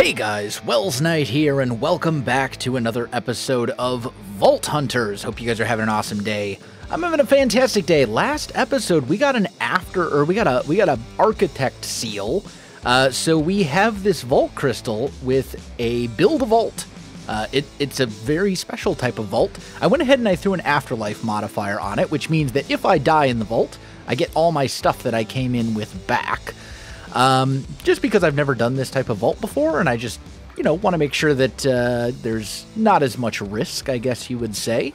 Hey guys, Wells Knight here, and welcome back to another episode of Vault Hunters. Hope you guys are having an awesome day. I'm having a fantastic day. Last episode, we got an architect seal. So we have this vault crystal with a build vault. It's a very special type of vault. I went ahead and I threw an afterlife modifier on it, which means that if I die in the vault, I get all my stuff that I came in with back. Just because I've never done this type of vault before, and I just, want to make sure that there's not as much risk, I guess you would say.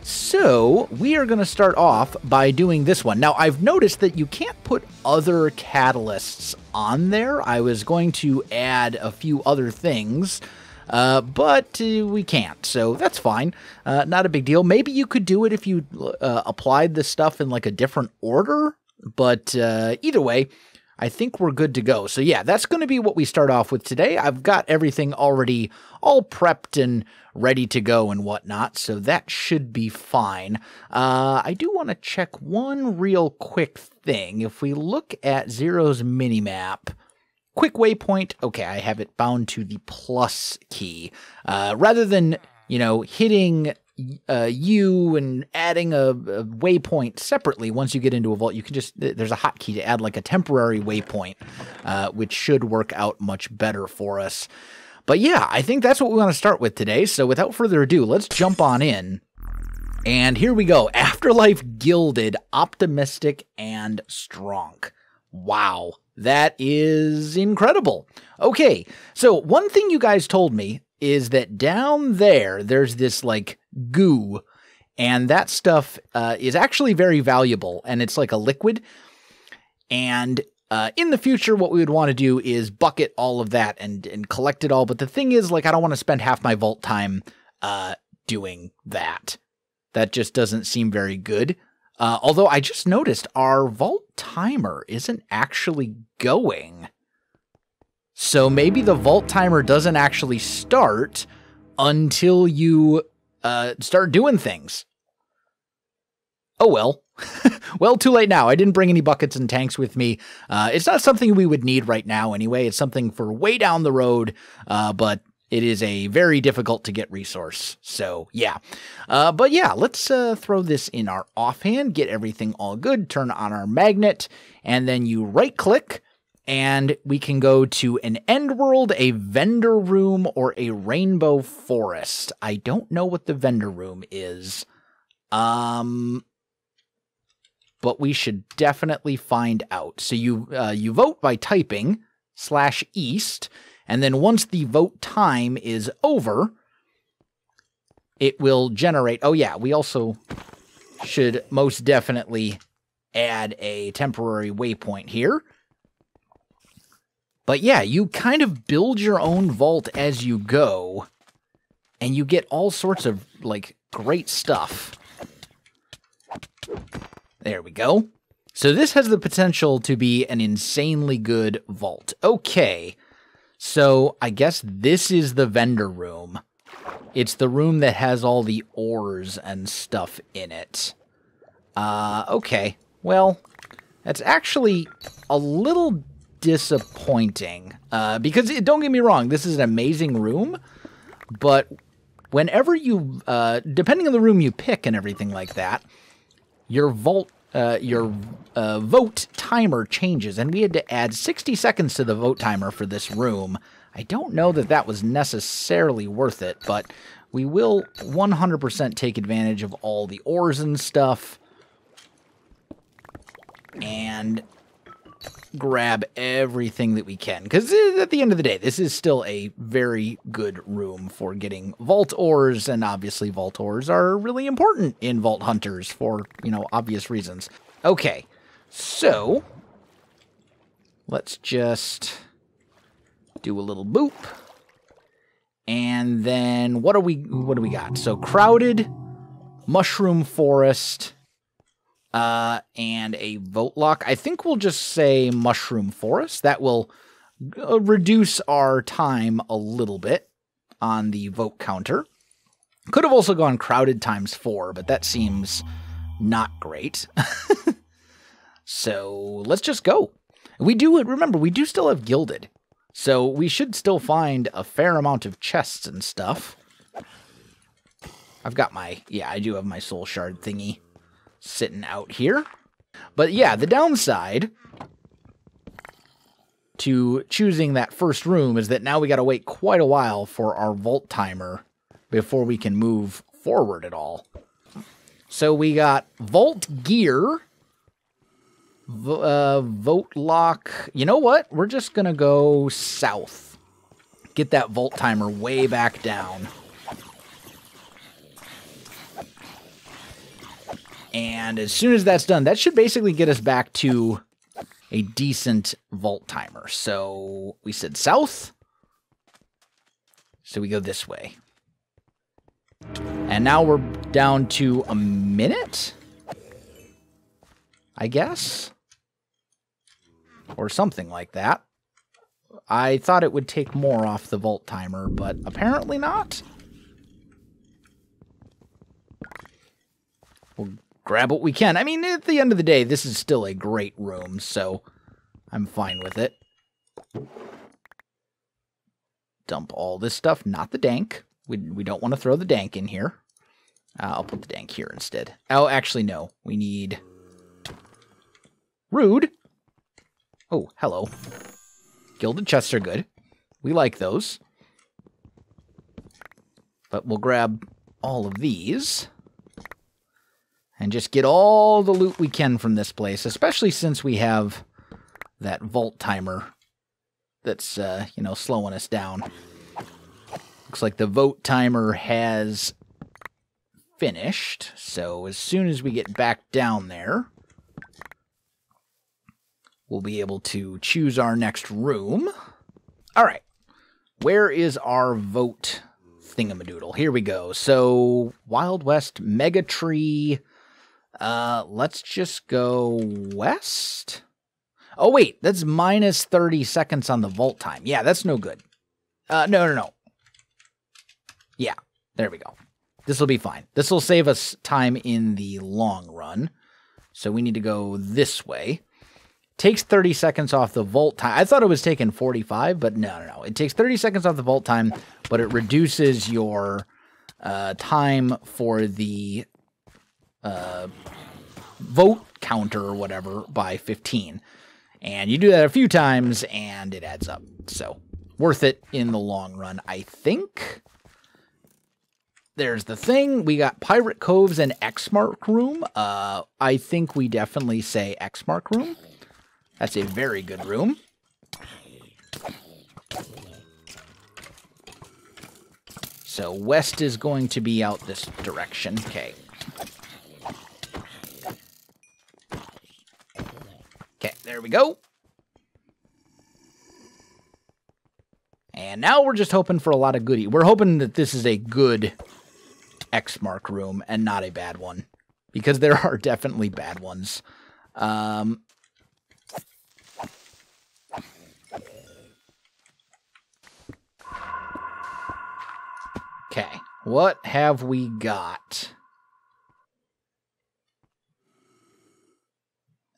So we are going to start off by doing this one. Now, I've noticed that you can't put other catalysts on there. I was going to add a few other things, but we can't, so that's fine. Not a big deal. Maybe you could do it if you applied the stuff in like a different order, but either way, I think we're good to go. So yeah, that's going to be what we start off with today. I've got everything already all prepped and ready to go and whatnot, so that should be fine. I do want to check one real quick thing. If we look at Zero's minimap, quick waypoint, okay, I have it bound to the plus key. Rather than, hitting U and adding a waypoint separately, once you get into a vault, you can just, there's a hotkey to add like a temporary waypoint, which should work out much better for us. But yeah, I think that's what we want to start with today. So without further ado, let's jump on in. And here we go. Afterlife Gilded, Optimistic, and Strong. Wow, that is incredible. Okay, so one thing you guys told me is that down there's this like goo, and that stuff is actually very valuable, and it's like a liquid. And in the future, what we would want to do is bucket all of that and collect it all. But the thing is, like, I don't want to spend half my vault time doing that. That just doesn't seem very good. Although I just noticed our vault timer isn't actually going. So maybe the vault timer doesn't actually start until you start doing things. Oh well. Well, too late now. I didn't bring any buckets and tanks with me. It's not something we would need right now anyway. It's something for way down the road, but it is a very difficult to get resource. So yeah. But yeah, let's throw this in our offhand, get everything all good, turn on our magnet, and then you right click, and we can go to an end world, a vendor room, or a rainbow forest. I don't know what the vendor room is. But we should definitely find out. So you vote by typing /east, and then once the vote time is over, it will generate. Oh yeah, we also should most definitely add a temporary waypoint here. But yeah, you kind of build your own vault as you go, and you get all sorts of, like, great stuff. There we go. So this has the potential to be an insanely good vault. Okay, so I guess this is the vendor room. It's the room that has all the ores and stuff in it. Okay, well, that's actually a little disappointing, because don't get me wrong, this is an amazing room, but whenever you, depending on the room you pick and everything like that, your vote timer changes, and we had to add 60 seconds to the vote timer for this room. I don't know that that was necessarily worth it, but we will 100% take advantage of all the ores and stuff, and grab everything that we can, because at the end of the day, this is still a very good room for getting vault ores, and obviously vault ores are really important in Vault Hunters for, obvious reasons. Okay, so let's just do a little boop, and then what do we got? So crowded, mushroom forest, and a vote lock. I think we'll just say mushroom forest. That will reduce our time a little bit on the vote counter. Could have also gone crowded ×4, but that seems not great. So let's just go. We do, remember, we do still have gilded. So we should still find a fair amount of chests and stuff. I've got my, yeah, I do have my soul shard thingy sitting out here. But yeah, the downside to choosing that first room is that now we got to wait quite a while for our vault timer before we can move forward at all. So we got vault gear, vote lock. You know what? We're just going to go south. Get that vault timer way back down. And as soon as that's done, that should basically get us back to a decent vault timer. So we said south. So we go this way. And now we're down to a minute, I guess. Or something like that. I thought it would take more off the vault timer, but apparently not. We'll grab what we can. I mean, at the end of the day, this is still a great room, so I'm fine with it. Dump all this stuff, not the dank. We don't want to throw the dank in here. I'll put the dank here instead. Oh, actually, no. We need... Rude. Oh, hello. Gilded chests are good. We like those. But we'll grab all of these. And just get all the loot we can from this place, especially since we have that vault timer that's, you know, slowing us down. Looks like the vote timer has finished, so as soon as we get back down there, we'll be able to choose our next room. All right, where is our vote thingamadoodle? Here we go. So, Wild West Mega Tree. Let's just go west. Oh, wait, that's minus 30 seconds on the vault time. Yeah, that's no good. No. Yeah, there we go. This will be fine. This will save us time in the long run. So we need to go this way. Takes 30 seconds off the vault time. I thought it was taking 45, but no. It takes 30 seconds off the vault time, but it reduces your time for the vote counter or whatever by 15. And you do that a few times, and it adds up. So, worth it in the long run, I think. There's the thing. We got Pirate Coves and X-Mark Room. I think we definitely say X-Mark Room. That's a very good room. So, west is going to be out this direction. Okay. Okay, there we go. And now we're just hoping for a lot of goodie. We're hoping that this is a good X-Mark room and not a bad one. Because there are definitely bad ones. Okay, what have we got?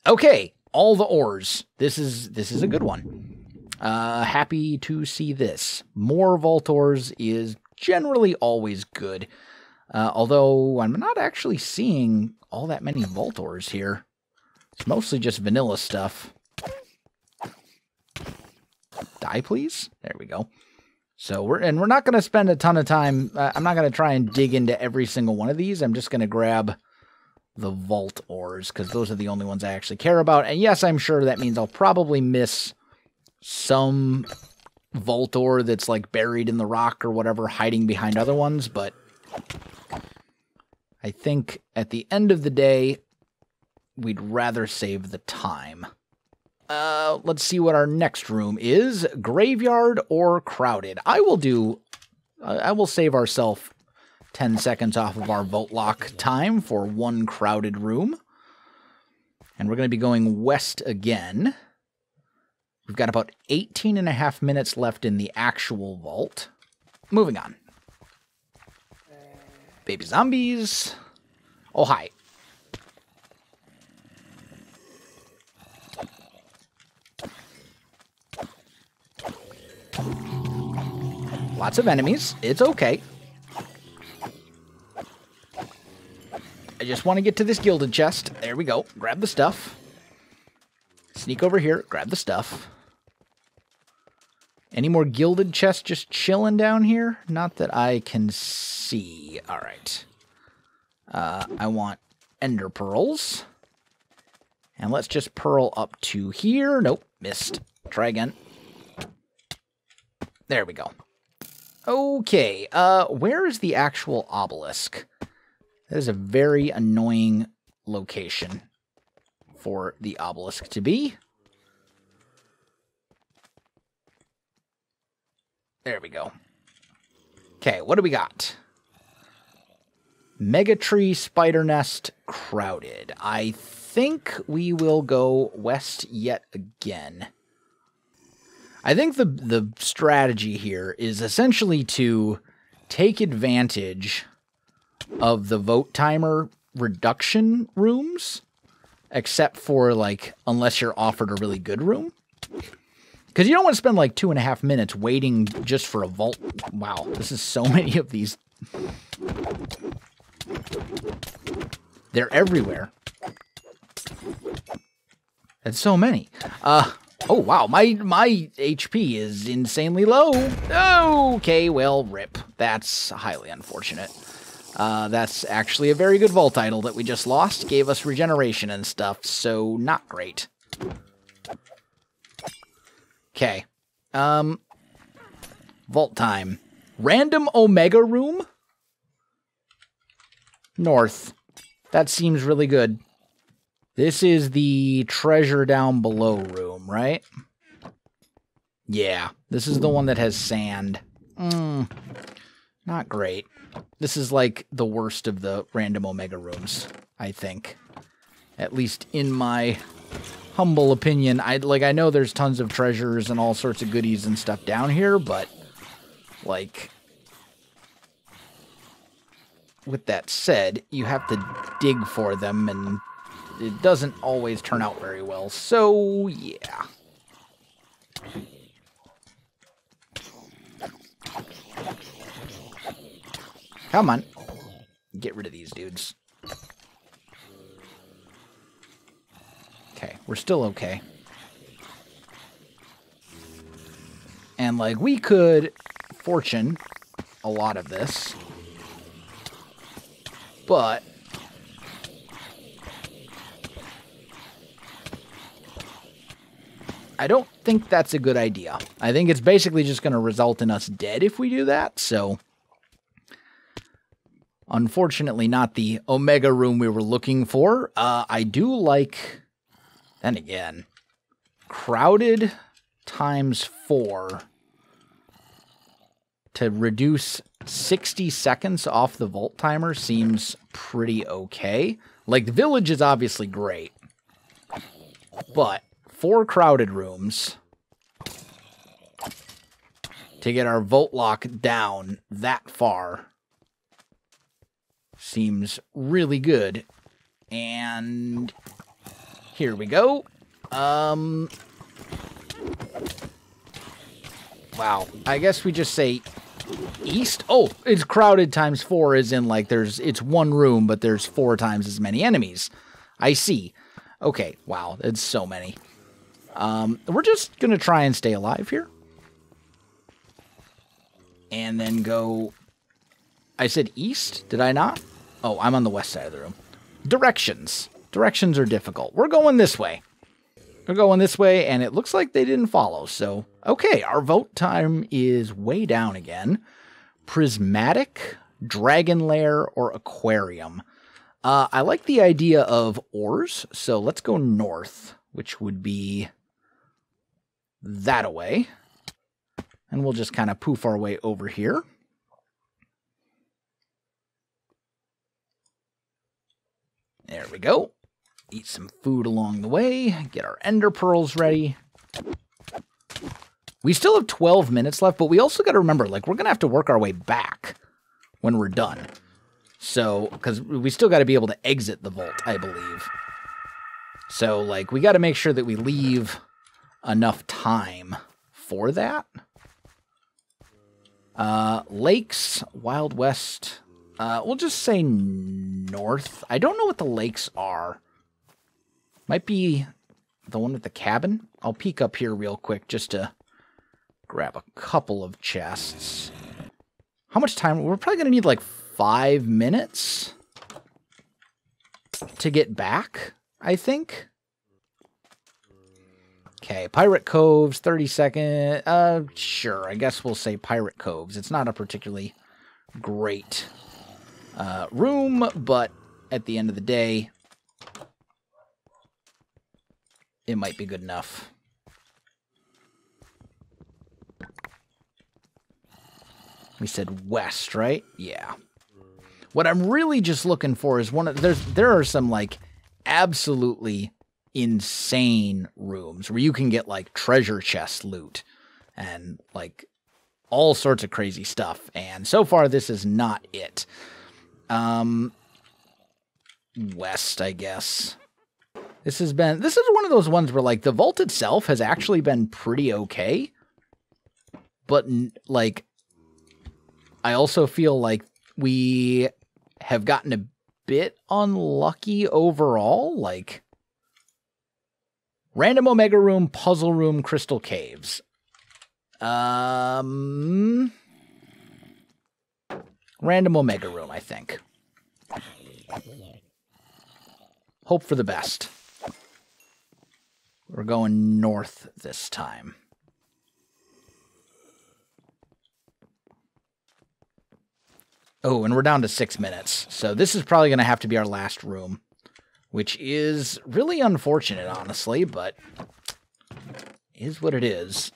Okay, all the ores. This is a good one. Happy to see this. More vault ores is generally always good. Although I'm not actually seeing all that many vault ores here. It's mostly just vanilla stuff. Die, please. There we go. So we're not going to spend a ton of time. I'm not going to try and dig into every single one of these. I'm just going to grab the vault ores because those are the only ones I actually care about. And yes, I'm sure that means I'll probably miss some vault ore that's like buried in the rock or whatever, hiding behind other ones. But I think at the end of the day, we'd rather save the time. Let's see what our next room is. Graveyard or crowded. I will save ourselves 10 seconds off of our vote lock time for one crowded room. And we're going to be going west again. We've got about 18.5 minutes left in the actual vault. Moving on. Baby zombies. Oh, hi. Lots of enemies. It's okay. I just want to get to this gilded chest. There we go. Grab the stuff. Sneak over here. Grab the stuff. Any more gilded chests just chilling down here? Not that I can see. All right. I want ender pearls. And let's just pearl up to here. Nope, missed. Try again. There we go. Okay, where is the actual obelisk? That is a very annoying location for the obelisk to be. There we go. Okay, what do we got? Megatree Spider Nest crowded. I think we will go west yet again. I think the strategy here is essentially to take advantage of the vote timer reduction rooms, except for, like, unless you're offered a really good room. Because you don't want to spend like 2.5 minutes waiting just for a vault. Wow, this is so many of these. They're everywhere. That's so many. Oh wow, my HP is insanely low. Okay, well, rip. That's highly unfortunate. That's actually a very good vault idol that we just lost. Gave us regeneration and stuff, so not great. Okay. Vault time. Random Omega room? North. That seems really good. This is the treasure down below room, right? Yeah. This is the one that has sand. Not great. This is like the worst of the random Omega rooms, I think. At least in my humble opinion. I know there's tons of treasures and all sorts of goodies and stuff down here, but like, with that said, you have to dig for them and it doesn't always turn out very well. So, yeah. Come on. Get rid of these dudes. Okay, we're still okay. And, like, we could fortune a lot of this. But I don't think that's a good idea. I think it's basically just going to result in us dead if we do that, so unfortunately not the Omega room we were looking for. I do like, then again, crowded times 4 to reduce 60 seconds off the vault timer seems pretty okay. Like, the village is obviously great, but 4 crowded rooms to get our vote lock down that far seems really good. And here we go. Wow. I guess we just say east. Oh, it's crowded times 4 as in, like, it's one room, but there's 4 times as many enemies. I see. Okay. Wow. It's so many. We're just going to try and stay alive here. And then go... I said east? Did I not? Oh, I'm on the west side of the room. Directions. Directions are difficult. We're going this way. We're going this way, and it looks like they didn't follow. So, okay, our vote time is way down again. Prismatic, Dragon Lair, or Aquarium. I like the idea of ores, so let's go north, which would be that away. And we'll just kind of poof our way over here. There we go. Eat some food along the way. Get our ender pearls ready. We still have 12 minutes left, but we also got to remember, like, we're going to have to work our way back when we're done. So, because we still got to be able to exit the vault, I believe. So, like, we got to make sure that we leave enough time for that. Lakes, Wild West. We'll just say north. I don't know what the lakes are. Might be the one with the cabin. I'll peek up here real quick just to grab a couple of chests. How much time? We're probably going to need like 5 minutes to get back, I think. Okay, Pirate Coves, 30 seconds. Sure, I guess we'll say Pirate Coves. It's not a particularly great room, but at the end of the day, it might be good enough. We said west, right? Yeah. What I'm really just looking for is there are some like absolutely insane rooms where you can get like treasure chest loot and like all sorts of crazy stuff. And so far, this is not it. West, I guess. This is one of those ones where like the vault itself has actually been pretty okay. But like, I also feel like we have gotten a bit unlucky overall. Like, Random Omega Room, Puzzle Room, Crystal Caves. Random Omega Room, I think. Hope for the best. We're going north this time. Oh, and we're down to 6 minutes. So this is probably going to have to be our last room, which is really unfortunate, honestly, but is what it is.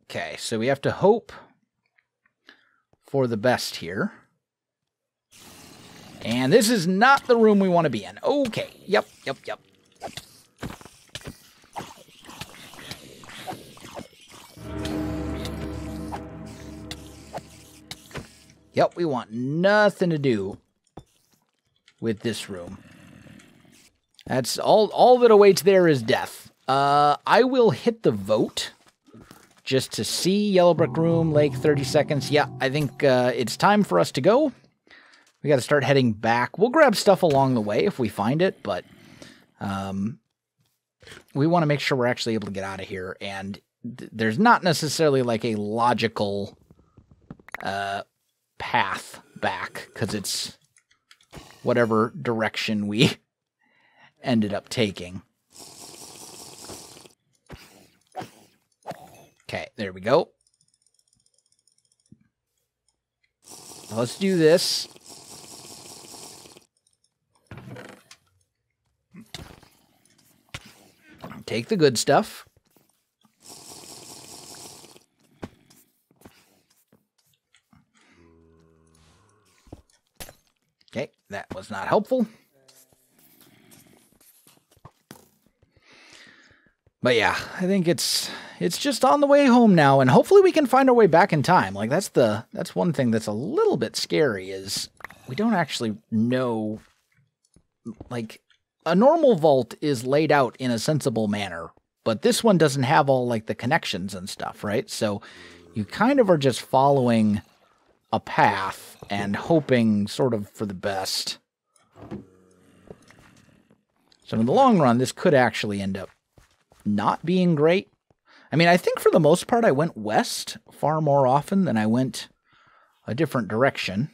Okay, so we have to hope for the best here. And this is not the room we want to be in. Okay, yep. Yep, we want nothing to do with this room. That's all that awaits there is death. I will hit the vote just to see Yellow Brick Room, Lake, 30 seconds. Yeah, I think it's time for us to go. We got to start heading back. We'll grab stuff along the way if we find it, but we want to make sure we're actually able to get out of here. And there's not necessarily like a logical path back, because it's whatever direction we ended up taking. Okay, there we go. Let's do this. Take the good stuff. Okay, that was not helpful. But yeah, I think it's just on the way home now, and hopefully we can find our way back in time. Like that's one thing that's a little bit scary, is we don't actually know. Like, a normal vault is laid out in a sensible manner, but this one doesn't have all like the connections and stuff, right? So you kind of are just following a path and hoping sort of for the best. So in the long run, this could actually end up not being great. I mean, I think for the most part, I went west far more often than I went a different direction.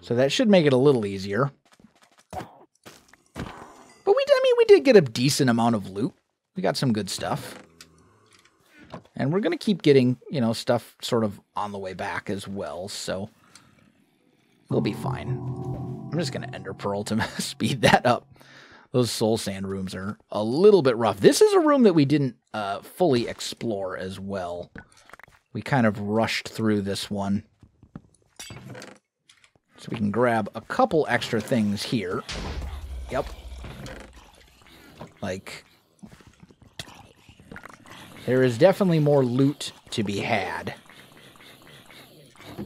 So that should make it a little easier. But we did get a decent amount of loot. We got some good stuff. And we're going to keep getting, stuff sort of on the way back as well, so we'll be fine. I'm just going to Ender Pearl to speed that up. Those Soul Sand rooms are a little bit rough. This is a room that we didn't fully explore as well. We kind of rushed through this one. So we can grab a couple extra things here. Yep. Like, there is definitely more loot to be had.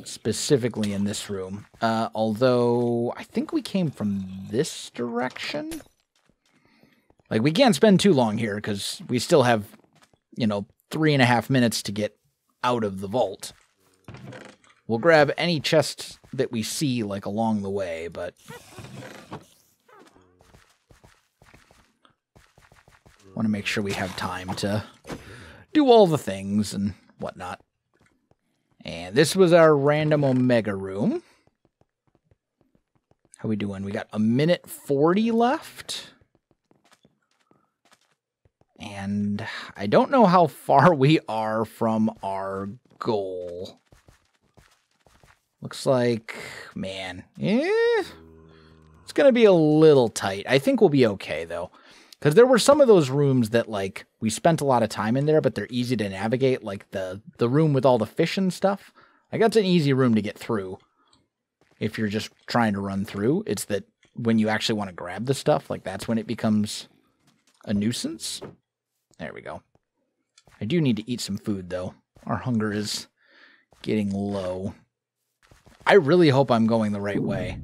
specifically in this room. Although, I think we came from this direction. Like, we can't spend too long here, because we still have, 3.5 minutes to get out of the vault. We'll grab any chest that we see, like, along the way, but... want to make sure we have time to do all the things and whatnot. And this was our random Omega room. How we doing? We got 1:40 left. And I don't know how far we are from our goal. Looks like, man, it's going to be a little tight. I think we'll be okay, though. Because there were some of those rooms that, like, we spent a lot of time in there, but they're easy to navigate, like the room with all the fish and stuff. Like, that's an easy room to get through if you're just trying to run through. It's that when you actually want to grab the stuff, like, that's when it becomes a nuisance. There we go. I do need to eat some food, though. Our hunger is getting low. I really hope I'm going the right way.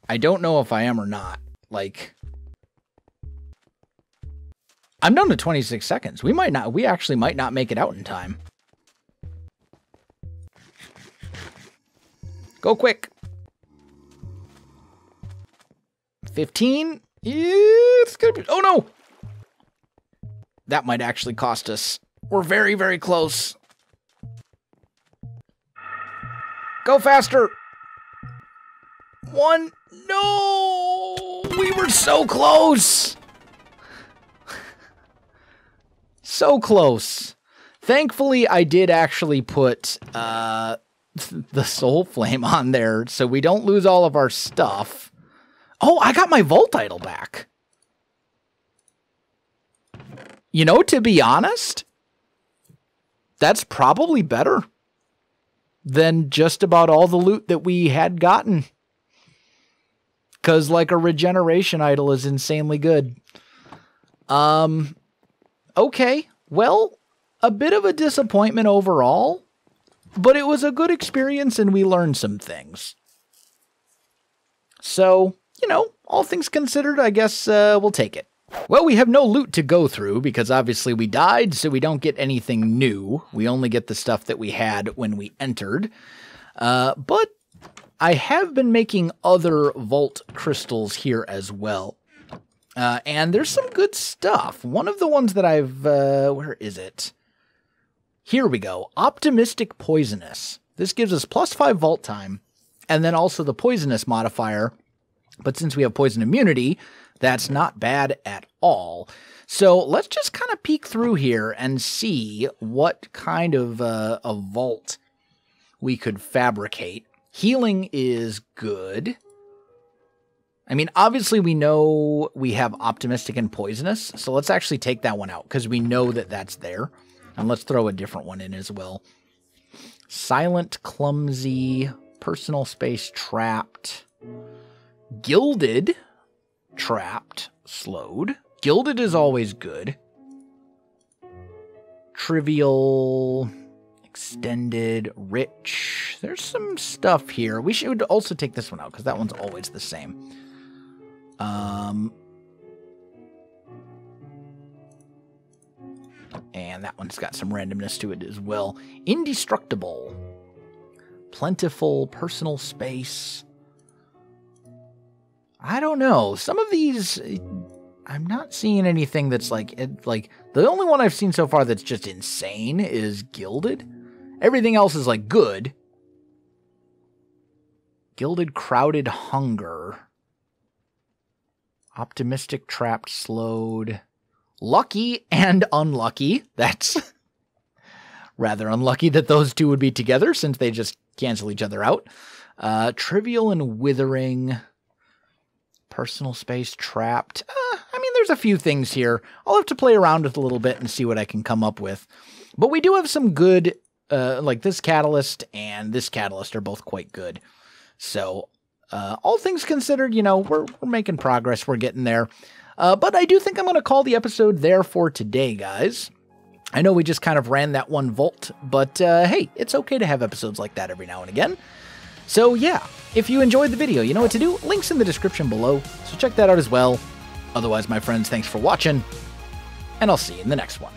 I don't know if I am or not. Like... I'm down to 26 seconds. We actually might not make it out in time. Go quick. 15. It's gonna be, oh no! That might actually cost us. We're very, very close. Go faster. 1. No! We were so close! So close. Thankfully, I did actually put the soul flame on there so we don't lose all of our stuff. Oh, I got my vault idol back. To be honest, that's probably better than just about all the loot that we had gotten. Because, like, a regeneration idol is insanely good. Okay, well, a bit of a disappointment overall, but it was a good experience and we learned some things. So, all things considered, I guess we'll take it. Well, we have no loot to go through because obviously we died, so we don't get anything new. We only get the stuff that we had when we entered. But I have been making other vault crystals here as well. And there's some good stuff. One of the ones that I've... where is it? Here we go. Optimistic Poisonous. This gives us +5 vault time, and then also the Poisonous modifier. But since we have poison immunity, that's not bad at all. So let's just kind of peek through here and see what kind of a vault we could fabricate. Healing is good. I mean, obviously we know we have Optimistic and Poisonous, so let's actually take that one out, because we know that that's there. And let's throw a different one in as well. Silent, Clumsy, Personal Space, Trapped, Gilded, Trapped, Slowed. Gilded is always good. Trivial, Extended, Rich. There's some stuff here. We should also take this one out, because that one's always the same. And that one's got some randomness to it as well. Indestructible. Plentiful. Personal Space. I don't know. Some of these, I'm not seeing anything that's like the only one I've seen so far that's just insane is Gilded. Everything else is like good. Gilded, Crowded, Hunger. Optimistic, Trapped, Slowed. Lucky and Unlucky. That's rather unlucky that those two would be together since they just cancel each other out. Trivial and Withering. Personal Space, Trapped. I mean, there's a few things here. I'll have to play around with a little bit and see what I can come up with. But we do have some good, like this Catalyst and this Catalyst are both quite good. So, all things considered, we're making progress. We're getting there. But I do think I'm going to call the episode there for today, guys. I know we just kind of ran that one vault, but hey, it's okay to have episodes like that every now and again. So yeah, if you enjoyed the video, you know what to do. Links in the description below, so check that out as well. Otherwise, my friends, thanks for watching, and I'll see you in the next one.